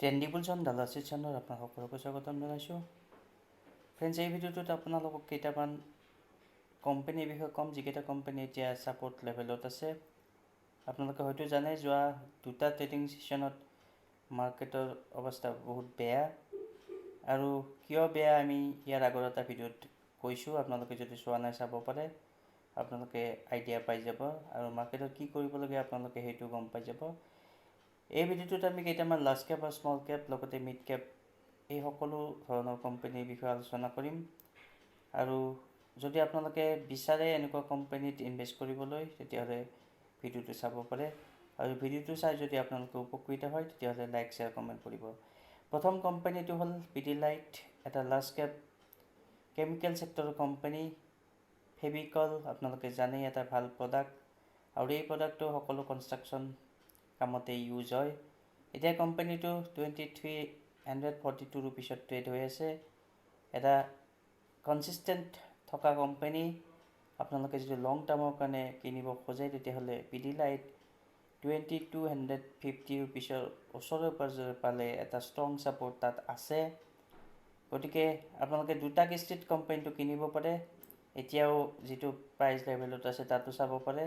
ট্ৰেণ্ডিবুলজন ডালাচি চেনেলত আপোনাক সকলোকে স্বাগতম জনাইছোঁ। ফ্ৰেণ্ডছ, এই ভিডিঅ'টোত আপোনালোকক কেইটামান কোম্পানীৰ বিষয়ে ক'ম, যিকেইটা কোম্পানী এতিয়া ছাপোৰ্ট লেভেলত আছে। আপোনালোকে হয়তো জানে, যোৱা দুটা ট্ৰেডিং ছেশ্যনত মাৰ্কেটৰ অৱস্থা বহুত বেয়া। আৰু কিয় বেয়া আমি ইয়াৰ আগৰ এটা ভিডিঅ'ত কৈছোঁ। আপোনালোকে যদি চোৱা নাই চাব পাৰে, আপোনালোকে আইডিয়া পাই যাব আৰু মাৰ্কেটত কি কৰিবলগীয়া আপোনালোকে সেইটো গম পাই যাব। এই ভিডিঅ'টোত আমি কেইটামান লাৰ্জ কেপ আৰু স্মল কেপ লগতে মিড কেপ এই সকলো ধৰণৰ কোম্পানীৰ বিষয়ে আলোচনা কৰিম। আৰু যদি আপোনালোকে বিচাৰে এনেকুৱা কোম্পানীত ইনভেষ্ট কৰিবলৈ, তেতিয়াহ'লে ভিডিঅ'টো চাব পাৰে। আৰু ভিডিঅ'টো চাই যদি আপোনালোকে উপকৃত হয়, তেতিয়াহ'লে লাইক শ্বেয়াৰ কমেণ্ট কৰিব। প্ৰথম কোম্পানীটো হ'ল পিডিলাইট, এটা লাৰ্জ কেপ কেমিকেল ছেক্টৰৰ কোম্পানী। ফেভিকল আপোনালোকে জানেই, এটা ভাল প্ৰডাক্ট, আৰু এই প্ৰডাক্টটো সকলো কনষ্ট্ৰাকশ্যন কামতে ইউজ হয়। এতিয়া কোম্পানীটো 2342 ৰুপিছত ট্ৰেড হৈ আছে। এটা কনচিষ্টেণ্ট থকা কোম্পানী। আপোনালোকে যদি লং টাৰ্মৰ কাৰণে কিনিব খোজে, তেতিয়াহ'লে পিডিলাইট 2250 ৰুপিছৰ ওচৰে পাজৰে পালে এটা ষ্ট্ৰং ছাপোৰ্ট তাত আছে। গতিকে আপোনালোকে দুটা কিস্তিত কোম্পানীটো কিনিব পাৰে। এতিয়াও যিটো প্ৰাইচ লেভেলত আছে তাতো চাব পাৰে,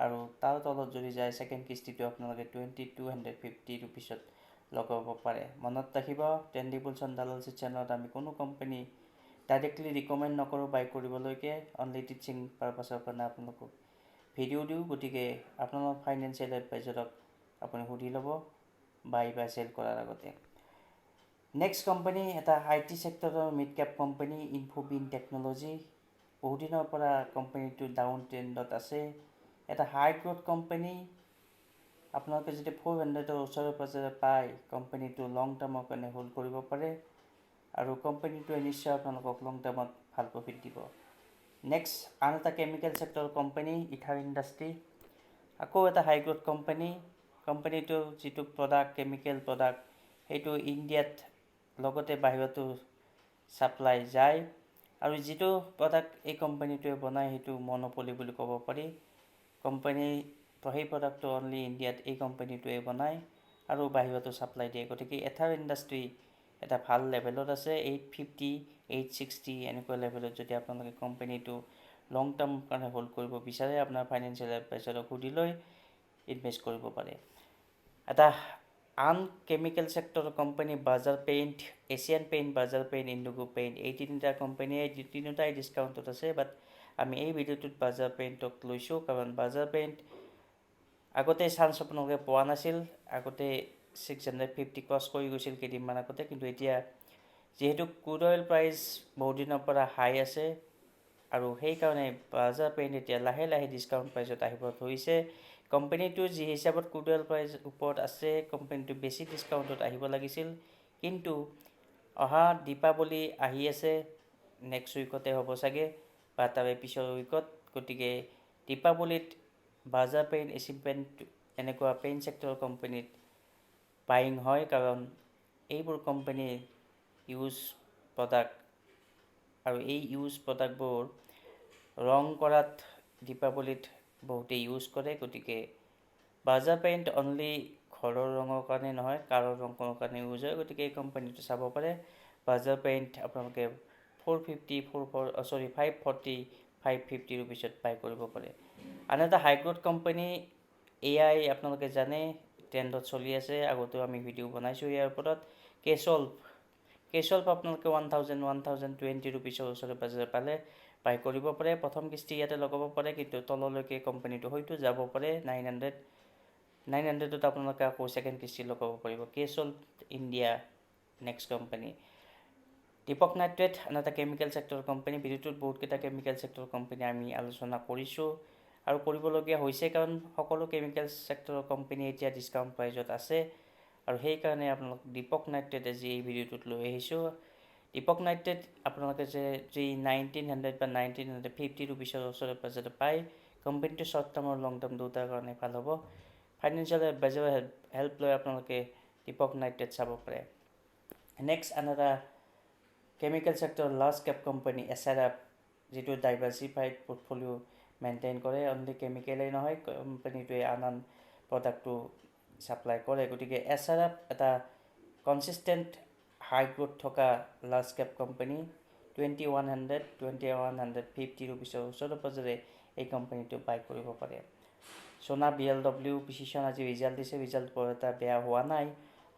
আৰু তাৰ তলত যদি যায় ছেকেণ্ড কিস্তিটো আপোনালোকে 2250 ৰুপিছত লগাব পাৰে। মনত ৰাখিব, ট্ৰেণ্ডিবুলজন ডালাচি চেনেলত আমি কোনো কোম্পানী ডাইৰেক্টলি ৰিকমেণ্ড নকৰোঁ বাই কৰিবলৈকে, অনলি টিচিং পাৰপাছৰ কাৰণে আপোনালোকক ভিডিঅ' দিওঁ। গতিকে আপোনালোকৰ ফাইনেন্সিয়েল এডভাইজাৰক আপুনি সুধি ল'ব বাই বা চেল কৰাৰ আগতে। নেক্সট কোম্পানী এটা IT ছেক্টৰৰ mid cap company, InfoBeans technology. বহুদিনৰ পৰা কোম্পানীটো ডাউন ট্ৰেণ্ডত আছে। এটা হাই গ্ৰ'থ কোম্পানী। আপোনালোকে যদি 400ৰ ওচৰে পাজৰে পায়, কোম্পানীটো লং টাৰ্মৰ কাৰণে হোল্ড কৰিব পাৰে, আৰু কোম্পানীটোৱে নিশ্চয় আপোনালোকক লং টাৰ্মত ভাল প্ৰফিট দিব। নেক্সট আন এটা কেমিকেল ছেক্টৰৰ কোম্পানী, ইথাৰ ইণ্ডাষ্ট্ৰী। আকৌ এটা হাই গ্ৰ'থ কোম্পানী। কোম্পানীটোৰ যিটো প্ৰডাক্ট, কেমিকেল প্ৰডাক্ট, সেইটো ইণ্ডিয়াত লগতে বাহিৰতো ছাপ্লাই যায়। আৰু যিটো প্ৰডাক্ট এই কোম্পানীটোৱে বনায়, সেইটো মনোপলি বুলি ক'ব পাৰি। সেই প্ৰডাক্টটো অনলি ইণ্ডিয়াত এই কোম্পানীটোৱে বনায় আৰু বাহিৰতো ছাপ্লাই দিয়ে। গতিকে ইথাৰ ইণ্ডাষ্ট্ৰী এটা ভাল লেভেলত আছে। 850, 860 এনেকুৱা লেভেলত যদি আপোনালোকে কোম্পানীটো লং টাৰ্ম কাৰণে হোল্ড কৰিব বিচাৰে, আপোনাৰ ফাইনেন্সিয়েল এডভাইজাৰক সুধি লৈ ইনভেষ্ট কৰিব পাৰে। এটা আন কেমিকেল ছেক্টৰৰ company, Berger paint, Asian paint, Berger paint, Indigo paint. এই তিনিটা কোম্পানীয়ে তিনিটাই ডিছকাউণ্টত আছে, বাট আমি এই ভিডিঅ'টোত বাজাৰ পেইণ্টক লৈছোঁ, কাৰণ বাজাৰ পেইণ্ট আগতে চান্স আপোনালোকে পোৱা নাছিল। আগতে 650 ক্ৰছ কৰি গৈছিল কেইদিনমান আগতে, কিন্তু এতিয়া যিহেতু ক্ৰুড অইল প্ৰাইচ বহুদিনৰ পৰা হাই আছে, আৰু সেইকাৰণে বাজাৰ পেইণ্ট এতিয়া লাহে লাহে ডিছকাউণ্ট প্ৰাইচত আহিব ধৰিছে। কোম্পানীটো যি হিচাপত ক্ৰুড অইল প্ৰাইচ ওপৰত আছে, কোম্পানীটো বেছি ডিছকাউণ্টত আহিব লাগিছিল, কিন্তু অহা দীপাৱলী আহি আছে, নেক্সট উইকতে হ'ব চাগে, বা তাৰে পিছৰ উইকত। গতিকে দীপাৱলীত বাজাৰ পেইণ্ট, এছিয়ান পেইণ্ট এনেকুৱা পেইণ্ট ছেক্টৰৰ কোম্পানীত বাইং হয়, কাৰণ এইবোৰ কোম্পানীৰ ইউজ প্ৰডাক্ট, আৰু এই ইউজ প্ৰডাক্টবোৰ ৰং কৰাত দীপাৱলীত বহুতে ইউজ কৰে। গতিকে বাজাৰ পেইণ্ট অনলি ঘৰৰ ৰঙৰ কাৰণে নহয়, কাৰৰ ৰঙৰ কাৰণে ইউজ হয়। গতিকে এই কোম্পানীটো চাব পাৰে। বাজাৰ পেইণ্ট আপোনালোকে 540, 550 ৰুপিছত বাই কৰিব পাৰে। আন এটা হাই গ্ৰ'থ কোম্পানী, AI আপোনালোকে জানে ট্ৰেণ্ডত চলি আছে, আগতেও আমি ভিডিঅ' বনাইছোঁ ইয়াৰ ওপৰত। কেচল্ভ আপোনালোকে 1020 ৰুপিছৰ ওচৰে পাজৰে পালে বাই কৰিব পাৰে। প্ৰথম কিস্তি ইয়াতে লগাব পাৰে, কিন্তু তললৈকে কোম্পানীটো হয়তো যাব পাৰে 900ত আপোনালোকে আকৌ ছেকেণ্ড কিস্তি লগাব পাৰিব। কেচল্ভ India next company. Deepak nitrite আন এটা কেমিকেল ছেক্টৰৰ কোম্পানী। ভিডিঅ'টোত বহুতকেইটা কেমিকেল ছেক্টৰৰ কোম্পানী আমি আলোচনা কৰিছোঁ আৰু কৰিবলগীয়া হৈছে, কাৰণ সকলো কেমিকেল ছেক্টৰৰ কোম্পানী এতিয়া ডিছকাউণ্ট প্ৰাইচত আছে, আৰু সেইকাৰণে আপোনালোক দীপক নাইট্ৰেট আজি এই ভিডিঅ'টোত লৈ আহিছোঁ। দীপক নাইট্ৰেট আপোনালোকে যি 1900 বা 1950 ৰুপিছৰ ওচৰে পাজৰে পায়, কোম্পানীটো শ্বৰ্ট টাৰ্ম আৰু লং টাৰ্ম দুটাৰ কাৰণে ভাল হ'ব। ফাইনেন্সিয়েল এডভাইজাৰৰ হেল্প লৈ আপোনালোকে দীপক নাইট্ৰেট চাব পাৰে। নেক্সট আন এটা chemical sector large cap company, SRF, যিটো ডাইভাৰ্চিফাইড পৰ্টফলিঅ' মেইনটেইন কৰে। অনলি কেমিকেলেই নহয়, কোম্পানীটোৱে আন প্ৰডাক্টটো ছাপ্লাই কৰে। গতিকে SRF এটা কনচিষ্টেণ্ট হাই গ্ৰোথ থকা লাৰ্জ কেপ কোম্পানী 2100-2150 ৰুপিছৰ ওচৰে পাজৰে এই কোম্পানীটো বাই কৰিব পাৰে। সোনা BLW প্ৰিচিছন আজি ৰিজাল্ট দিছে, ৰিজাল্ট বৰ এটা বেয়া হোৱা নাই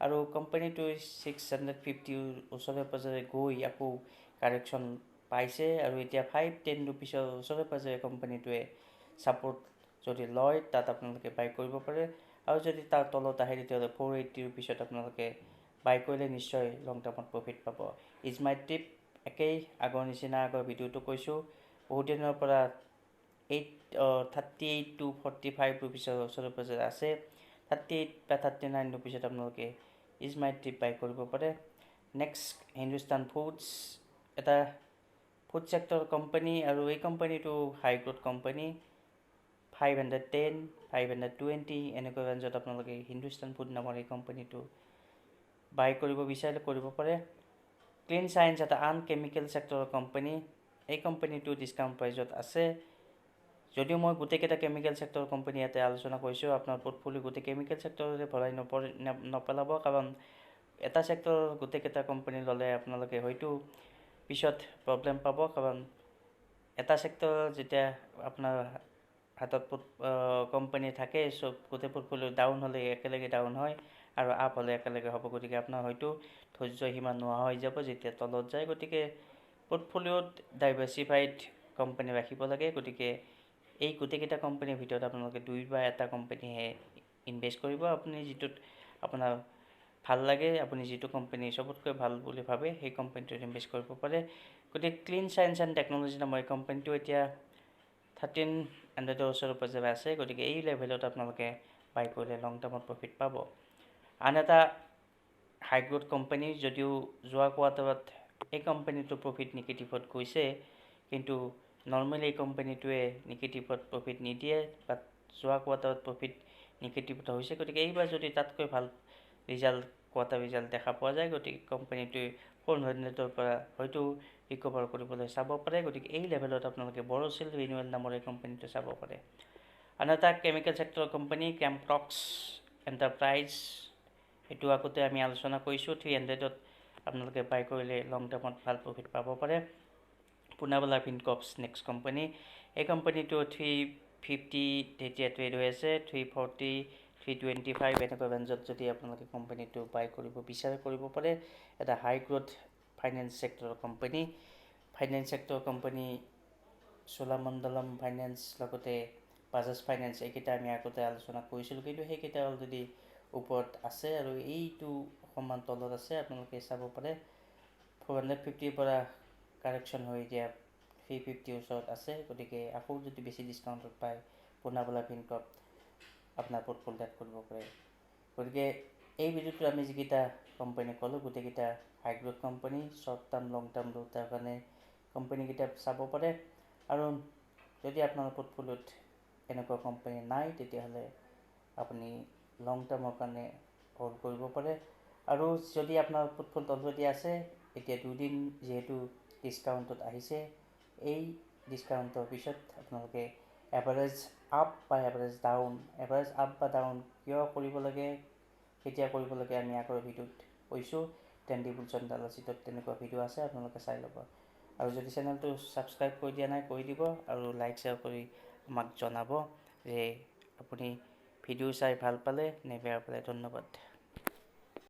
আৰু কোম্পানীটো 650 ওচৰে পাজৰে গৈ আকৌ কাৰেকশ্যন পাইছে আৰু এতিয়া 510 ৰুপিছৰ ওচৰে পাজৰে কোম্পানীটোৱে ছাপোৰ্ট যদি লয় তাত আপোনালোকে বাই কৰিব পাৰে আৰু যদি তাৰ তলত আহে তেতিয়াহ'লে 480 ৰুপিছত আপোনালোকে বাই কৰিলে নিশ্চয় লং টাৰ্মত প্ৰফিট পাব। ইজ মাই টিপ একেই আগৰ নিচিনা, আগৰ ভিডিঅ'টো কৈছোঁ, বহুত দিনৰ পৰা 38 to 45 ৰুপিছৰ ওচৰে পাজৰে আছে। 38 বা 39 ৰুপিছত আপোনালোকে ইজ মাই টিপ বাই কৰিব পাৰে। নেক্সট হিন্দুস্তান ফুডছ, এটা ফুড ছেক্টৰ কোম্পানী আৰু এই কোম্পানীটো হাই গ্ৰোথ কোম্পানী। 510, 520 এনেকুৱা ৰেঞ্জত আপোনালোকে হিন্দুস্তান ফুড নামৰ এই কোম্পানীটো বাই কৰিব বিচাৰিলে কৰিব পাৰে। ক্লিন চায়েন্স এটা আনকেমিকেল ছেক্টৰৰ কোম্পানী, এই কোম্পানীটো ডিছকাউণ্ট প্ৰাইজত আছে। যদিও মই গোটেইকেইটা কেমিকেল ছেক্টৰ কোম্পানী ইয়াতে আলোচনা কৰিছোঁ, আপোনাৰ পৰ্টফলিঅ' গোটেই কেমিকেল ছেক্টৰতে ভৰাই নপেলাব, কাৰণ এটা ছেক্টৰৰ গোটেইকেইটা কোম্পানী ল'লে আপোনালোকে হয়তো পিছত প্ৰব্লেম পাব, কাৰণ এটা ছেক্টৰ যেতিয়া আপোনাৰ হাতত কোম্পানী থাকে চব গোটেই পৰ্টফলিঅ' ডাউন হ'লে একেলগে ডাউন হয় আৰু আপ হ'লে একেলগে হ'ব, গতিকে আপোনাৰ হয়তো ধৈৰ্য সীমা নোহোৱা হৈ যাব যেতিয়া তলত যায়। গতিকে পৰ্টফলিঅ'ত ডাইভাৰ্চিফাইড কোম্পানী ৰাখিব লাগে। গতিকে এই গোটেইকেইটা কোম্পানীৰ ভিতৰত আপোনালোকে 2 বা এটা কোম্পানীহে ইনভেষ্ট কৰিব, আপুনি যিটোত আপোনাৰ ভাল লাগে, আপুনি যিটো কোম্পানী চবতকৈ ভাল বুলি ভাবে সেই কোম্পানীটোত ইনভেষ্ট কৰিব পাৰে। গতিকে ক্লিন চায়েন্স এণ্ড টেকন'লজি নামৰ এই কোম্পানীটো এতিয়া 1300ৰ ওচৰে পাজৰে আছে। গতিকে এই লেভেলত আপোনালোকে বাই কৰিলে লং টাৰ্মত প্ৰফিট পাব। আন এটা হাই গ্ৰোথ কোম্পানী, যদিও যোৱা কোৱাৰ্টাৰত এই কোম্পানীটো প্ৰফিট নিগেটিভত গৈছে, কিন্তু নৰ্মেলি এই কোম্পানীটোৱে নিগেটিভত প্ৰফিট নিদিয়ে, বাট যোৱা কোৱাৰ্টাৰত প্ৰফিট নিগেটিভত হৈছে। গতিকে এইবাৰ যদি তাতকৈ ভাল কোৱাৰ্টাৰ ৰিজাল্ট দেখা পোৱা যায়, গতিকে কোম্পানীটোৱে 400ৰ পৰা হয়তো ৰিকভাৰ কৰিবলৈ চাব পাৰে। গতিকে এই লেভেলত আপোনালোকে বৰ'ছিল ৰিনিউৱেল নামৰ এই কোম্পানীটো চাব পাৰে। আন এটা কেমিকেল ছেক্টৰৰ কোম্পানী কেমপ্ৰক্স এণ্টাৰপ্ৰাইজ, এইটো আগতে আমি আলোচনা কৰিছোঁ। 300ত আপোনালোকে বাই কৰিলে লং টাৰ্মত ভাল প্ৰফিট পাব পাৰে। পুনাৱালা ফিনকৰ্পছ নেক্সট কোম্পানী, এই কোম্পানীটো 350 এতিয়া ট্ৰেড হৈ আছে, 340, 325 এনেকুৱা ৰেঞ্জত যদি আপোনালোকে কোম্পানীটো বাই কৰিব বিচাৰে কৰিব পাৰে। এটা হাই গ্ৰোথ ফাইনেন্স ছেক্টৰৰ কোম্পানী। ফাইনেন্স ছেক্টৰৰ কোম্পানী চোলামণ্ডলম ফাইনেন্স লগতে বাজাজ ফাইনেন্স, এইকেইটা আমি আগতে আলোচনা কৰিছিলোঁ, কিন্তু সেইকেইটা অলৰেডি ওপৰত আছে আৰু এইটো অকণমান তলত আছে, আপোনালোকে চাব পাৰে। 450ৰ পৰা কাৰেকশ্যন হৈ এতিয়া 350 ওচৰত আছে। গতিকে আকৌ যদি বেছি ডিছকাউণ্টত পায় পুনাৱালা ফিনকৰ্প আপোনাৰ পৰ্টফলিঅ'ত এড কৰিব পাৰে। গতিকে এই ভিডিঅ'টো আমি যিকেইটা কোম্পানী ক'লোঁ গোটেইকেইটা হাই গ্ৰোথ কোম্পানী, শ্বৰ্ট টাৰ্ম লং টাৰ্ম দুটাৰ কাৰণে কোম্পানীকেইটা চাব পাৰে। আৰু যদি আপোনাৰ পৰ্টফলিঅ'ত এনেকুৱা কোম্পানী নাই তেতিয়াহ'লে আপুনি লং টাৰ্মৰ কাৰণে হোল্ড কৰিব পাৰে। আৰু যদি আপোনাৰ পৰ্টফলিঅ'ত অলৰেডি আছে, এতিয়া 2 দিন যিহেতু ডিছকাউণ্টত আহিছে, এই ডিছকাউণ্টৰ পিছত আপোনালোকে এভাৰেজ আপ বা এভাৰেজ ডাউন, এভাৰেজ আপ বা ডাউন কিয় কৰিব লাগে, কেতিয়া কৰিব লাগে, আমি আগৰ ভিডিঅ'ত কৈছোঁ। ট্ৰেণ্ডি বুলছ এণ্ড ডালাচিটত তেনেকুৱা ভিডিঅ' আছে, আপোনালোকে চাই ল'ব। আৰু যদি চেনেলটো ছাবস্ক্ৰাইব কৰি দিয়া নাই কৰি দিব, আৰু লাইক শ্বেয়াৰ কৰি আমাক জনাব যে আপুনি ভিডিঅ' চাই ভাল পালে নে বেয়া পালে। ধন্যবাদ।